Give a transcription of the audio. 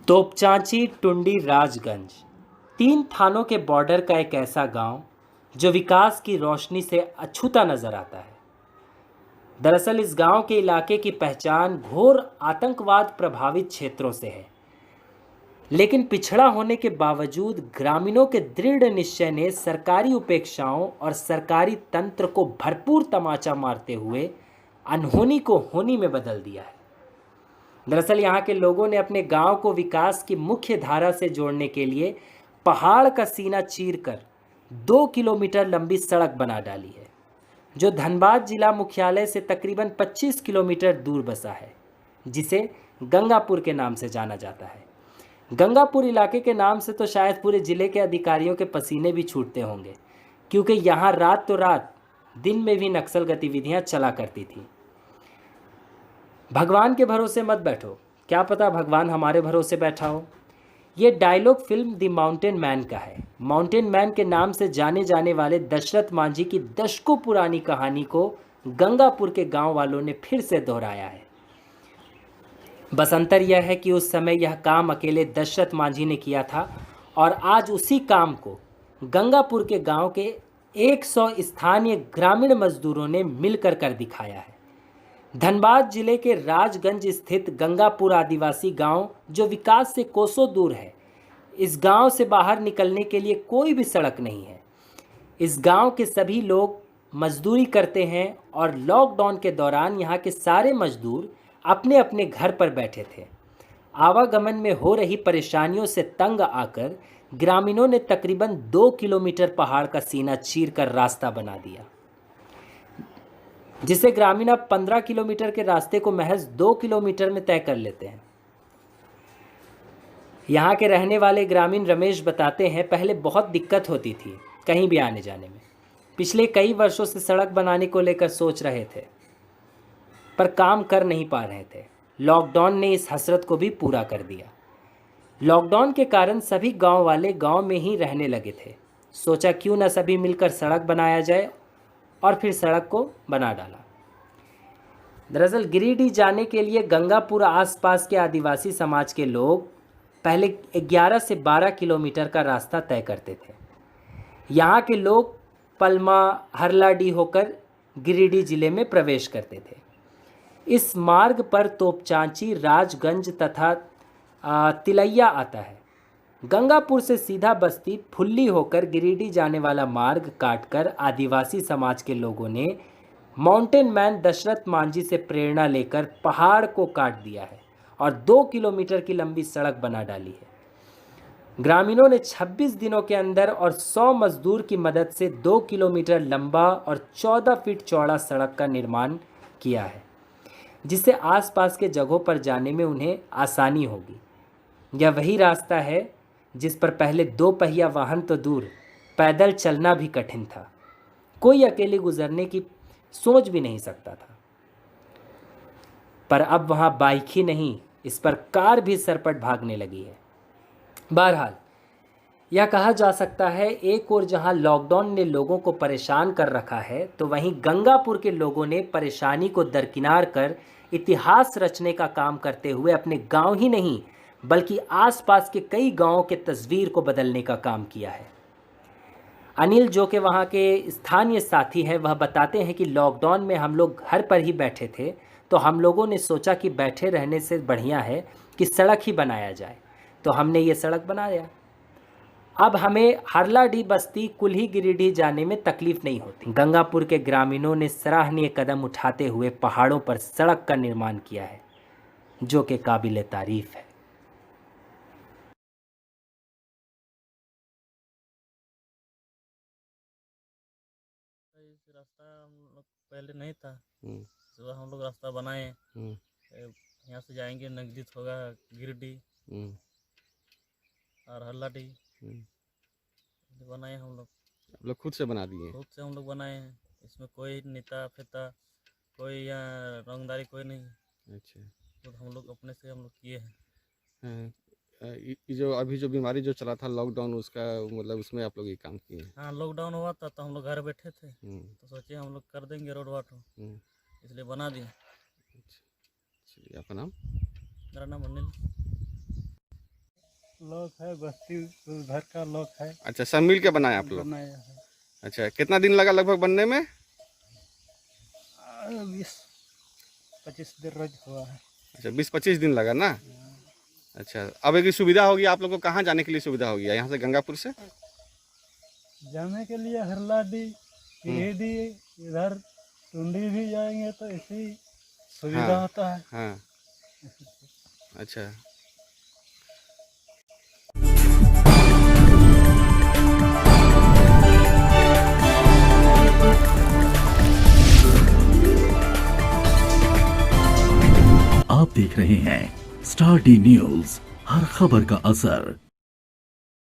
तोपचांची टुंडी राजगंज तीन थानों के बॉर्डर का एक ऐसा गांव जो विकास की रोशनी से अछूता नजर आता है। दरअसल इस गांव के इलाके की पहचान घोर आतंकवाद प्रभावित क्षेत्रों से है, लेकिन पिछड़ा होने के बावजूद ग्रामीणों के दृढ़ निश्चय ने सरकारी उपेक्षाओं और सरकारी तंत्र को भरपूर तमाचा मारते हुए अनहोनी को होनी में बदल दिया है। दरअसल यहाँ के लोगों ने अपने गांव को विकास की मुख्य धारा से जोड़ने के लिए पहाड़ का सीना चीरकर 2 किलोमीटर लंबी सड़क बना डाली है, जो धनबाद जिला मुख्यालय से तकरीबन 25 किलोमीटर दूर बसा है, जिसे गंगापुर के नाम से जाना जाता है। गंगापुर इलाके के नाम से तो शायद पूरे जिले के अधिकारियों के पसीने भी छूटते होंगे, क्योंकि यहाँ रात तो रात, दिन में भी नक्सल गतिविधियाँ चला करती थी। भगवान के भरोसे मत बैठो, क्या पता भगवान हमारे भरोसे बैठा हो। ये dialogue film The Mountain Man का है। माउंटेन मैन के नाम से जाने जाने वाले दशरथ मांझी की दशकों पुरानी कहानी को गंगापुर के गांव वालों ने फिर से दोहराया है। बस अंतर यह है कि उस समय यह काम अकेले दशरथ मांझी ने किया था और आज उसी काम को गंगापुर के गांव के 100 स्थानीय ग्रामीण मजदूरों ने मिलकर कर दिखाया है। धनबाद जिले के राजगंज स्थित गंगापुर आदिवासी गांव, जो विकास से कोसों दूर है, इस गांव से बाहर निकलने के लिए कोई भी सड़क नहीं है। इस गांव के सभी लोग मजदूरी करते हैं और लॉकडाउन के दौरान यहाँ के सारे मजदूर अपने अपने घर पर बैठे थे। आवागमन में हो रही परेशानियों से तंग आकर ग्रामीणों ने तकरीबन 2 किलोमीटर पहाड़ का सीना चीरकर रास्ता बना दिया, जिसे ग्रामीण अब 15 किलोमीटर के रास्ते को महज 2 किलोमीटर में तय कर लेते हैं। यहाँ के रहने वाले ग्रामीण रमेश बताते हैं, पहले बहुत दिक्कत होती थी कहीं भी आने जाने में। पिछले कई वर्षों से सड़क बनाने को लेकर सोच रहे थे, पर काम कर नहीं पा रहे थे। लॉकडाउन ने इस हसरत को भी पूरा कर दिया। लॉकडाउन के कारण सभी गांव वाले गांव में ही रहने लगे थे। सोचा क्यों न सभी मिलकर सड़क बनाया जाए, और फिर सड़क को बना डाला। दरअसल गिरिडीह जाने के लिए गंगापुर आसपास के आदिवासी समाज के लोग पहले 11 से 12 किलोमीटर का रास्ता तय करते थे। यहाँ के लोग पलमा हरलाडी होकर गिरिडीह जिले में प्रवेश करते थे। इस मार्ग पर तोपचांची, राजगंज तथा तिलैया आता है। गंगापुर से सीधा बस्ती फुल्ली होकर गिरिडीह जाने वाला मार्ग काटकर आदिवासी समाज के लोगों ने माउंटेन मैन दशरथ मांझी से प्रेरणा लेकर पहाड़ को काट दिया है और 2 किलोमीटर की लंबी सड़क बना डाली है। ग्रामीणों ने 26 दिनों के अंदर और 100 मजदूर की मदद से 2 किलोमीटर लंबा और 14 फीट चौड़ा सड़क का निर्माण किया है, जिससे आसपास के जगहों पर जाने में उन्हें आसानी होगी। यह वही रास्ता है जिस पर पहले 2 पहिया वाहन तो दूर, पैदल चलना भी कठिन था। कोई अकेले गुजरने की सोच भी नहीं सकता था। पर अब वहाँ बाइक ही नहीं, इस पर कार भी सरपट भागने लगी है। बहरहाल यह कहा जा सकता है, एक ओर जहाँ लॉकडाउन ने लोगों को परेशान कर रखा है, तो वहीं गंगापुर के लोगों ने परेशानी को दरकिनार कर इतिहास रचने का काम करते हुए अपने गांव ही नहीं बल्कि आसपास के कई गांवों के तस्वीर को बदलने का काम किया है। अनिल, जो कि वहाँ के स्थानीय साथी हैं, वह बताते हैं कि लॉकडाउन में हम लोग घर पर ही बैठे थे, तो हम लोगों ने सोचा कि बैठे रहने से बढ़िया है कि सड़क ही बनाया जाए, तो हमने ये सड़क बनाया। अब हमें हरलाडी बस्ती कुल्ही गिरिडीह जाने में तकलीफ नहीं होती। गंगापुर के ग्रामीणों ने सराहनीय कदम उठाते हुए पहाड़ों पर सड़क का निर्माण किया है, जो कि काबिल तारीफ है। इस रास्ता हम लोग पहले नहीं था, तो हम लोग रास्ता बनाए। यहाँ से जाएंगे, नजदीक होगा गिरिडीह और हल्लाडी। बनाए हम लोग। आप लोग खुद से बना दिए? खुद से हम लोग बनाए हैं। इसमें कोई नेता फेता, कोई यहाँ रंगदारी कोई नहीं। अच्छा, तो हम लोग अपने से हम लोग किए हैं। हाँ, ये जो अभी जो बीमारी जो चला था लॉकडाउन, उसका मतलब उसमें आप लोग ये काम किए हैं? हाँ, लॉकडाउन हुआ था तो हम लोग घर बैठे थे, हम्म, तो सोचे हम लोग कर देंगे रोड वाट, इसलिए बना दिए। अच्छा, चलिए, आपका नाम? मेरा नाम अनिल। लॉक है, बस्ती उधर का लॉक है, अच्छा, सब मिल के बनाए आप लोग? बनाया है। अच्छा, कितना दिन लगा लगभग बनने में? 20-25 दिन रोज हुआ है। अच्छा, 20-25 दिन लगा ना? अच्छा, अब एक सुविधा होगी आप लोग को, कहाँ जाने के लिए सुविधा होगी यहाँ से गंगापुर से? जाने के लिए हरलाडी, गिरिडीह, इधर टुंडी भी जाएंगे तो ऐसी सुविधा हाँ। होता है। हाँ, अच्छा। आप देख रहे हैं स्टार डी न्यूज, हर खबर का असर